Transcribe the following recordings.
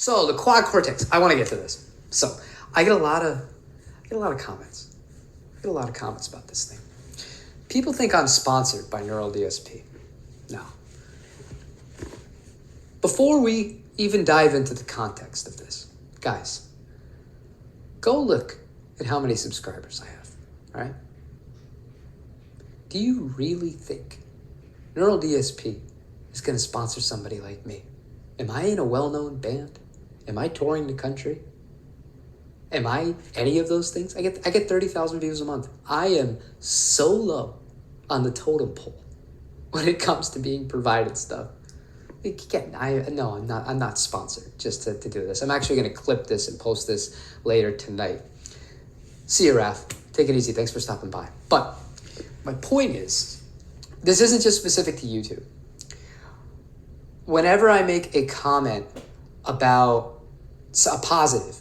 So the Quad Cortex, I want to get to this. So I get a lot of comments. I get a lot of comments about this thing. People think I'm sponsored by Neural DSP. No. Before we even dive into the context of this, guys, go look at how many subscribers I have, all right? Do you really think Neural DSP is going to sponsor somebody like me? Am I in a well-known band? Am I touring the country? Am I any of those things? I get 30,000 views a month. I am so low on the totem pole when it comes to being provided stuff. I'm not sponsored just to do this. I'm actually going to clip this and post this later tonight. See you, Raph. Take it easy. Thanks for stopping by. But my point is, this isn't just specific to YouTube. Whenever I make a comment about a positive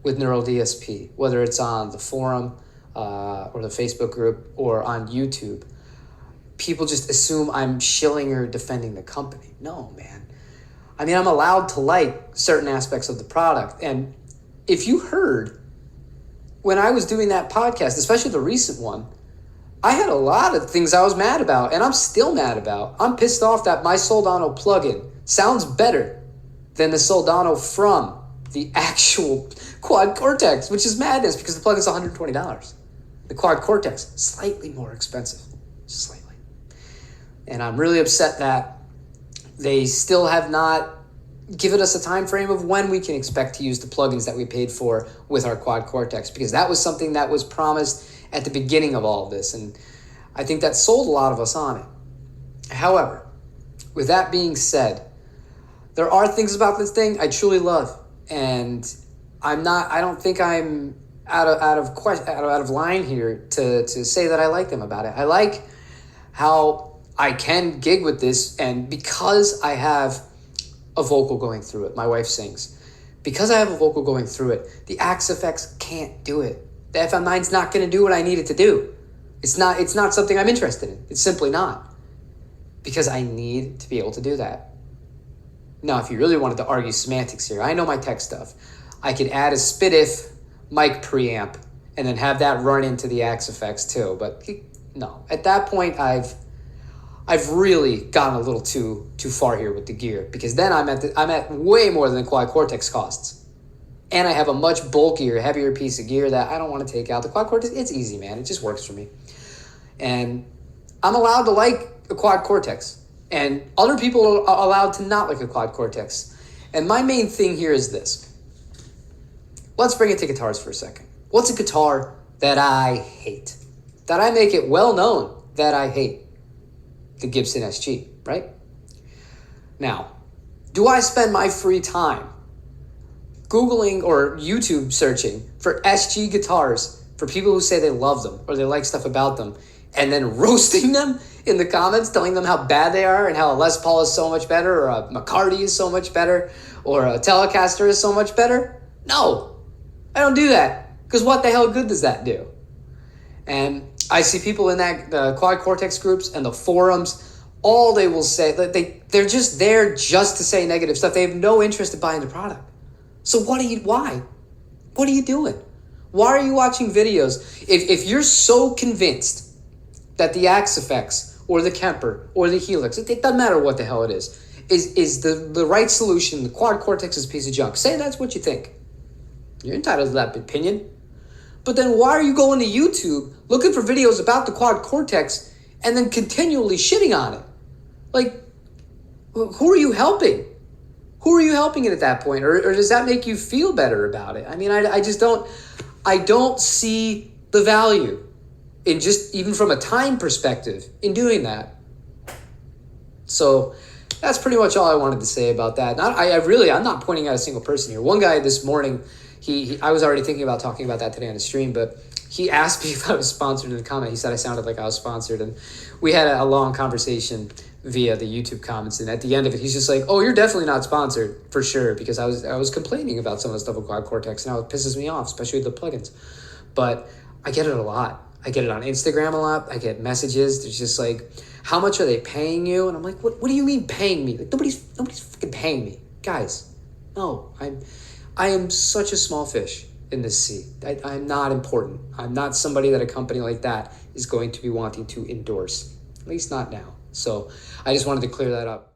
with Neural DSP, whether it's on the forum or the Facebook group or on YouTube, people just assume I'm shilling or defending the company. No, man. I mean, I'm allowed to like certain aspects of the product. And if you heard when I was doing that podcast, especially the recent one, I had a lot of things I was mad about, and I'm still mad about. I'm pissed off that my Soldano plugin sounds better than the Soldano from the actual Quad Cortex, which is madness because the plugin's $120. The Quad Cortex, slightly more expensive, slightly. And I'm really upset that they still have not given us a time frame of when we can expect to use the plugins that we paid for with our Quad Cortex, because that was something that was promised at the beginning of all of this, and I think that sold a lot of us on it. However, with that being said, there are things about this thing I truly love, and I don't think I'm out of line here to say that I like them about it. I like how I can gig with this, and because I have a vocal going through it, my wife sings. Because I have a vocal going through it, the Axe effects can't do it. The FM9's not going to do what I need it to do. It's not something I'm interested in. It's simply not. Because I need to be able to do that. Now, if you really wanted to argue semantics here, I know my tech stuff. I could add a SPDIF mic preamp and then have that run into the Axe effects too. But no, at that point, I've really gotten a little too far here with the gear, because then I'm at way more than the Quad Cortex costs. And I have a much bulkier, heavier piece of gear that I don't want to take out. The Quad Cortex, it's easy, man. It just works for me. And I'm allowed to like a Quad Cortex. And other people are allowed to not like a Quad Cortex. And my main thing here is this. Let's bring it to guitars for a second. What's a guitar that I hate? That I make it well known that I hate? The Gibson SG, right? Now, do I spend my free time Googling or YouTube searching for SG guitars for people who say they love them or they like stuff about them, and then roasting them in the comments, telling them how bad they are and how a Les Paul is so much better, or a McCarty is so much better, or a Telecaster is so much better? No, I don't do that, because what the hell good does that do? And I see people in the Quad Cortex groups and the forums, all they will say, they're just there just to say negative stuff. They have no interest in buying the product. So why? What are you doing? Why are you watching videos? If you're so convinced that the Axe effects or the Kemper or the Helix, it doesn't matter what the hell it is the right solution, the Quad Cortex is a piece of junk. Say that's what you think. You're entitled to that opinion. But then why are you going to YouTube looking for videos about the Quad Cortex and then continually shitting on it? Like, who are you helping? Who are you helping it at that point? Or does that make you feel better about it? I mean, I just don't see the value in, just even from a time perspective, in doing that. So that's pretty much all I wanted to say about that. I'm not pointing out a single person here. One guy this morning, I was already thinking about talking about that today on the stream, but he asked me if I was sponsored in the comment. He said I sounded like I was sponsored, and we had a long conversation via the YouTube comments, and at the end of it, he's just like, "Oh, you're definitely not sponsored for sure," because I was complaining about some of the stuff with Quad Cortex, and now it pisses me off, especially with the plugins. But I get it a lot. I get it on Instagram a lot. I get messages. There's just like, "How much are they paying you?" And I'm like, "What do you mean paying me? Like nobody's fucking paying me, guys. No, I am such a small fish in this sea. I'm not important. I'm not somebody that a company like that is going to be wanting to endorse, at least not now. So I just wanted to clear that up.